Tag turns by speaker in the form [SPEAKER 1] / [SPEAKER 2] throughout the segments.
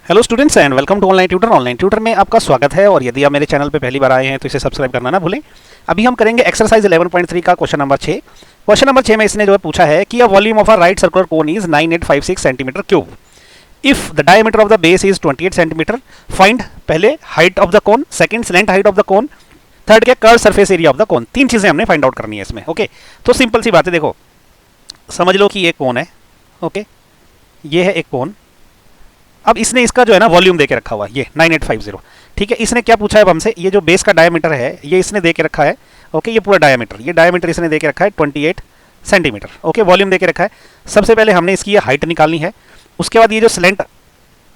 [SPEAKER 1] Hello students and welcome to online tutor. Online tutor में आपका स्वागत है और यदि आप मेरे चैनल पे पहली बार आए हैं तो इसे सब्सक्राइब करना ना भूलें। अभी हम करेंगे एक्सरसाइज 11.3 का क्वेश्चन नंबर 6। क्वेश्चन नंबर 6 में इसने जो है पूछा है कि a volume of a right circular cone is 9856 centimetre cube. If the diameter of the base is 28 centimetre, find पहले height of the cone, second slant height of the cone, third क्या curve surface area of the cone. तीन चीजें हमने find out करनी है इसमें। Okay, तो simple सी बात है, देखो समझ लो कि ये कोन है। ओके, ये है एक कोन। अब इसने इसका जो है ना वॉल्यूम दे के रखा हुआ है, ये 9850। ठीक है, इसने क्या पूछा है अब हमसे, ये जो बेस का डायमीटर है ये इसने दे के रखा है। ओके, ये पूरा डायमीटर, ये डायमीटर इसने दे के रखा है 28 सेंटीमीटर। ओके, वॉल्यूम दे के रखा है। सबसे पहले हमने इसकी ये हाइट निकालनी है, उसके बाद ये जो स्लेंट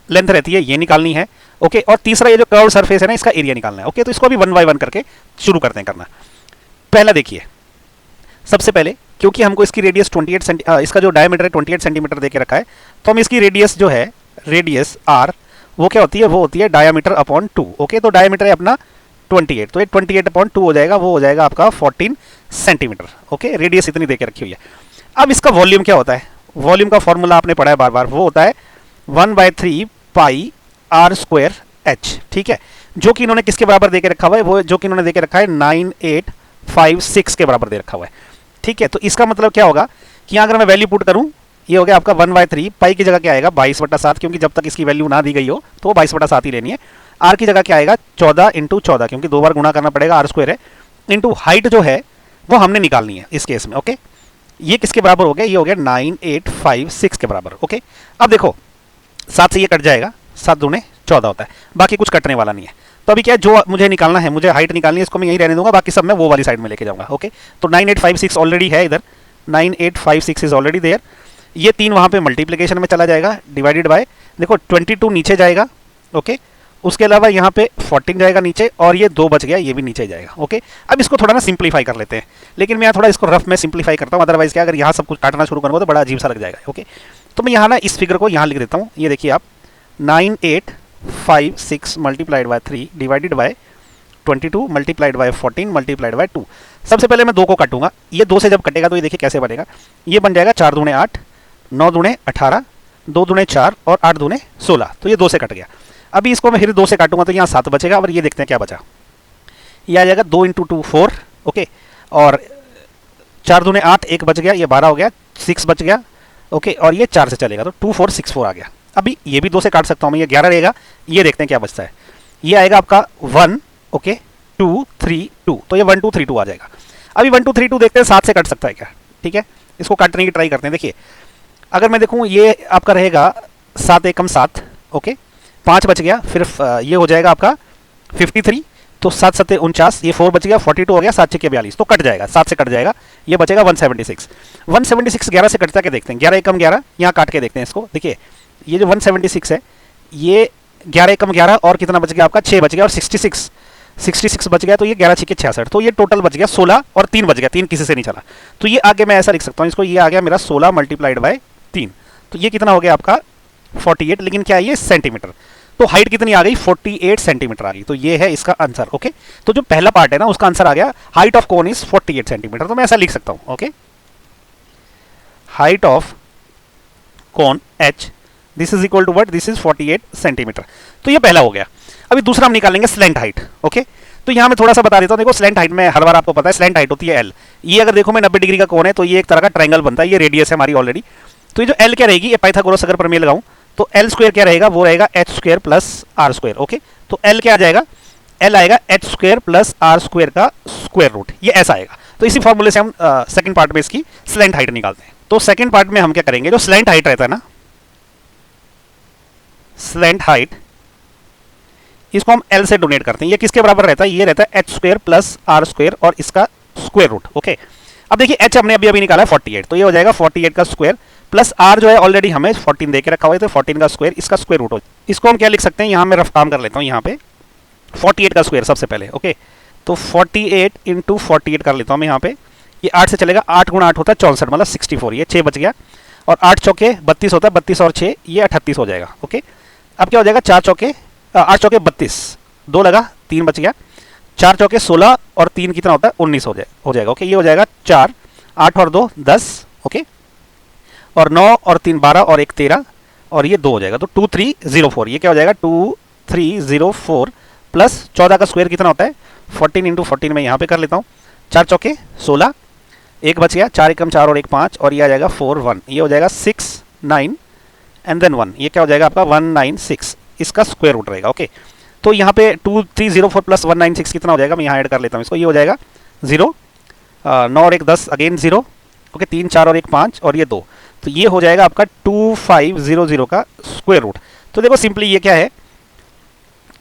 [SPEAKER 1] लेंथ रहती है ये निकालनी है। ओके, और तीसरा ये जो कर्व सरफेस है ना इसका एरिया निकालना है। ओके, तो इसको अभी 1 बाय 1 करके शुरू करते हैं करना। पहला देखिए, सबसे पहले क्योंकि हमको इसकी रेडियस 28 इसका जो डायमीटर है 28 सेंटीमीटर दे के रखा है, तो हम इसकी रेडियस जो है, रेडियस आर, वो क्या होती है, वो होती है डायमीटर अपॉन 2। ओके, तो डायमीटर है अपना 28, तो ये 28 अपॉन 2 हो जाएगा, वो हो जाएगा आपका 14 सेंटीमीटर। ओके, रेडियस इतनी देके रखी हुई है। अब इसका वॉल्यूम क्या होता है, वॉल्यूम का फॉर्मूला आपने पढ़ा है बार बार, वो होता है 1/3 पाई आर स्क्वायर एच। ठीक है, जो कि इन्होंने किसके बराबर दे के रखा हुआ है, वो जो कि इन्होंने दे के रखा है 9856 के बराबर दे रखा हुआ है। ठीक है, तो इसका मतलब क्या होगा कि यहाँ अगर मैं वैल्यू पुट करूँ, ये हो गया आपका 1/3 पाई की जगह क्या आएगा 22/7, क्योंकि जब तक इसकी वैल्यू ना दी गई हो तो वो 22/7 ही लेनी है। आर की जगह क्या आएगा 14 × 14, क्योंकि 2 बार गुणा करना पड़ेगा, आर स्क्वायर है, इंटू हाइट जो है वो हमने निकालनी है इस केस में। ओके, ये किसके बराबर हो गया, ये हो गया 9856 के बराबर। ओके, अब देखो 7 से ये कट जाएगा, 7 दूने 14 होता है, बाकी कुछ कटने वाला नहीं है। तो अभी क्या है, जो मुझे निकालना है, मुझे हाइट निकालनी है, इसको मैं यही रहने दूंगा, बाकी सब मैं वो वाली साइड में लेके जाऊंगा। ओके, तो 9856 ऑलरेडी है इधर, 9856 इज ऑलरेडी देयर। ये 3 वहाँ पे मल्टीप्लिकेशन में चला जाएगा, डिवाइडेड बाय, देखो 22 नीचे जाएगा। ओके, उसके अलावा यहाँ पे 14 जाएगा नीचे, और ये 2 बच गया, ये भी नीचे जाएगा। ओके, अब इसको थोड़ा ना सिंप्लीफाई कर लेते हैं, लेकिन मैं यहाँ थोड़ा इसको रफ में सिंप्लीफाई करता हूँ, अदरवाइज क्या, अगर यहाँ सब कुछ काटना शुरू करूँगा तो बड़ा अजीब सा लग जाएगा। ओके, तो मैं यहाँ ना इस फिगर को यहाँ लिख देता हूँ, ये देखिए आप 9856 multiplied by 3 divided by 22 multiplied by 14 multiplied by 2। सबसे पहले मैं 2 को काटूंगा, ये 2 से जब कटेगा तो ये देखिए कैसे बनेगा, ये बन जाएगा 4 दूने 8, 9 दूने 18, 2 दूने 4 और 8 दूने 16, तो ये 2 से कट गया। अभी इसको मैं फिर 2 से काटूंगा तो यहाँ 7 बचेगा, और ये देखते हैं क्या बचा, ये आ जाएगा 2 × 2 4। ओके, और 4 दूने 8, 1 बच गया, ये 12 हो गया, 6 बच गया। ओके, और ये 4 से चलेगा तो 2 4 6 4 आ गया। अभी ये भी 2 से काट सकता हूँ मैं, ये 11 रहेगा, ये देखते हैं क्या बचता है, ये आएगा आपका 1, ओके 2 3 2, तो ये 1 2 3 2 आ जाएगा। अभी 1 2 3 2 देखते हैं 7 से कट सकता है क्या। ठीक है, इसको काटने की ट्राई करते हैं। देखिए अगर मैं देखूँ, ये आपका रहेगा 7 एकम 7, ओके 5 बच गया, फिर ये हो जाएगा आपका 53, तो 7 7 49, ये 4 बच गया, 42 हो गया, 7 6 42, तो कट जाएगा, 7 से कट जाएगा, ये बचेगा 176। 176 11 से कटता के देखते हैं, 11 एकम 11, यहाँ काट के देखते हैं इसको। देखिए ये जो 176 है, ये 11 एकम 11 और कितना बच गया आपका 6 बच गया, और 66 बच गया, तो ये 11 6 66, तो ये टोटल बच गया 16, और 3 बच गया, 3 किसी से नहीं चला, तो ये आगे मैं ऐसा लिख सकता हूँ इसको, ये आ गया मेरा 16 मल्टीप्लाइड बाय 3, तो ये कितना हो गया आपका 48, लेकिन क्या है ये सेंटीमीटर, तो हाइट कितनी आ गई 48 सेंटीमीटर आ गई, तो ये है इसका आंसर। ओके, तो जो पहला पार्ट है ना उसका आंसर आ गया, height of cone is 48 centimetre, तो मैं ऐसा लिख सकता हूँ। Okay, height of cone h, this is equal to what, this is 48 centimetre, तो ये पहला हो गया। अभी दूसरा हम निकालेंगे स्लैंट हाइट। ओके, तो यहाँ मैं थोड़ा सा बता देता हूँ, देखो स्लैंट हाइट में हर बार आपको पता है स्लैंट हाइट होती है l। ये अगर देखो मैं 90 डिग्री का कोण है, तो ये एक तरह का ट्रायंगल बनता है, ये रेडियस है हमारी ऑलरेडी, तो ये जो l क्या रहेगी, ये पाइथागोरस अगर प्रमेय लगाऊं तो l स्क्वायर क्या रहेगा, वो रहेगा h square plus r square. Okay, तो l क्या आ जाएगा, l आएगा h square plus r square का स्क्वायर रूट, ये ऐसा आएगा। तो इसी फॉर्मूले से हम सेकंड पार्ट में इसकी स्लैंट हाइट निकालते हैं। तो सेकंड पार्ट में हम क्या करेंगे, जो स्लैंट हाइट रहता है ना, स्लैंट हाइट, इसको हम l से डोनेट करते हैं। ये किसके बराबर रहता है, ये रहता है h square plus r square और इसका स्क्वायर रूट। ओके, अब देखिए h हमने अभी अभी निकाला है 48, तो ये हो जाएगा 48 का स्क्वायर प्लस r जो है ऑलरेडी हमें 14 दे के रखा हुआ है, तो 14 का स्क्वायर, इसका स्क्वायर रूट हो, इसको हम क्या लिख सकते हैं, यहाँ मैं रफ काम कर लेता हूँ, यहाँ पे 48 का स्क्वायर सबसे पहले। ओके, तो 48 × 48 कर लेता हूँ मैं यहाँ पे, ये 8 से चलेगा, 8 × 8 होता है 64, मतलब 64, ये 6 बच गया, और 8 चौके 32 होता है, 32 और 6 ये 38 हो जाएगा। ओके, अब क्या हो जाएगा, 4 चौके 8 चौके 32, 2 लगा 3 बच गया, 4 चौके 16 और 3 कितना होता है 19 हो जाएगा। ओके, ये हो जाएगा 4, 8 और 2 10, ओके, और 9 और 3 12 और 1 13, और ये 2 हो जाएगा, तो 2304। ये क्या हो जाएगा 2304 प्लस 14 का स्क्वायर कितना होता है 14 इंटू 14 में यहाँ पे कर लेता हूँ, 4 चौके 16, एक बच गया, 4 एकम 4 और 1 5, और ये आ जाएगा 4 1, ये हो जाएगा 6 9 एंड देन 1, ये क्या हो जाएगा आपका 196, इसका स्क्वायर रूट रहेगा। ओके, तो यहाँ पे 2304 प्लस 196 कितना हो जाएगा, मैं यहाँ ऐड कर लेता हूँ इसको, ये हो जाएगा 0, 9 और 1 10 अगेन 0, ओके 3 4 और 1 5 और ये 2, तो ये हो जाएगा आपका 2500 का स्क्वायर रूट। तो देखो सिंपली ये क्या है,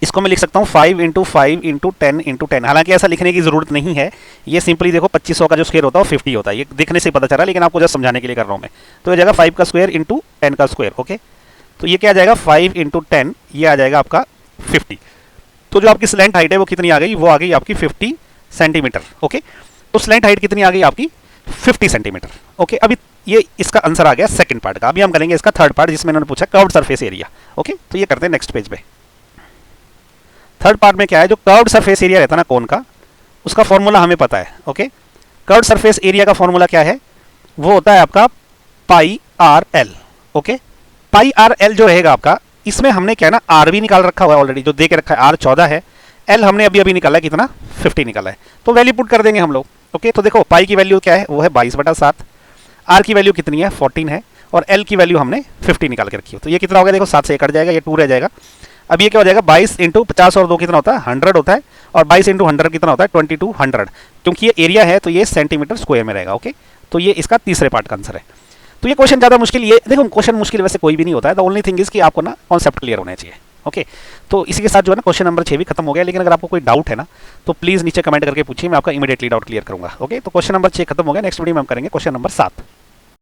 [SPEAKER 1] इसको मैं लिख सकता हूँ 5 इंटू 5 इंटू 10 इंटू 10। हालांकि ऐसा लिखने की जरूरत नहीं है, ये सिंपली देखो 2500 का जो स्क्वायर होता है वो 50 होता है, ये दिखने से पता चल रहा है, लेकिन आपको जस्ट समझाने के लिए कर रहा हूँ मैं। तो ये जाएगा 5 का स्क्वायर इंटू 10 का स्क्वायर। ओके, तो ये क्या आ जाएगा 5 इंटू 10, ये आ जाएगा आपका 50। तो जो आपकी स्लैंट हाइट है वो कितनी आ गई, वो आ गई आपकी 50 सेंटीमीटर। ओके, तो स्लैंट हाइट कितनी आ गई आपकी 50 सेंटीमीटर। ओके, अभी ये इसका आंसर आ गया सेकंड पार्ट का। अभी हम करेंगे इसका थर्ड पार्ट, जिसमें इन्होंने पूछा कर्व्ड सरफेस एरिया। ओके, तो ये करते हैं नेक्स्ट पेज पे। थर्ड पार्ट में क्या है, जो कर्व्ड सरफेस एरिया रहता है ना कोन का, उसका फॉर्मूला हमें पता है। ओके, कर्व्ड सरफेस एरिया का फॉर्मूला क्या है, वो होता है आपका पाई आर एल। ओके, पाई आर एल जो रहेगा आपका, इसमें हमने क्या है ना आर भी निकाल रखा हुआ है ऑलरेडी, जो दे के रखा है आर 14 है, एल हमने अभी अभी निकाला है कितना 50 निकाला है, तो वैल्यू पुट कर देंगे हम लोग। ओके, तो देखो पाई की वैल्यू क्या है, वो है 22/7, आर की वैल्यू कितनी है 14 है, और एल की वैल्यू हमने 50 निकाल के रखी हो, तो ये कितना हो गया देखो 7 से 1 कट जाएगा, ये 2 रह जाएगा। अब ये क्या हो जाएगा 22 इंटू 50 और 2 कितना होता है 100 होता है, और 22 इंटू 100 कितना होता है 2200, क्योंकि ये एरिया है तो ये सेंटीमीटर स्क्वायर में रहेगा। ओके, तो ये इसका तीसरे पार्ट का आंसर है। तो ये क्वेश्चन ज़्यादा मुश्किल, ये देखो क्वेश्चन मुश्किल वैसे कोई भी नहीं होता है, द ओनली थिंग इज कि आपको ना कॉन्सेप्ट क्लियर होना चाहिए। ओके, तो इसी के साथ जो है ना क्वेश्चन नंबर 6 भी खत्म हो गया, लेकिन अगर आपको कोई डाउट है ना तो प्लीज़ नीचे कमेंट करके पूछिए, मैं आपका इमीडिएटली डाउट क्लियर करूंगा। ओके, तो क्वेश्चन नंबर 6 खत्म हो गया, नेक्स्ट वीडियो में हम करेंगे क्वेश्चन नंबर 7।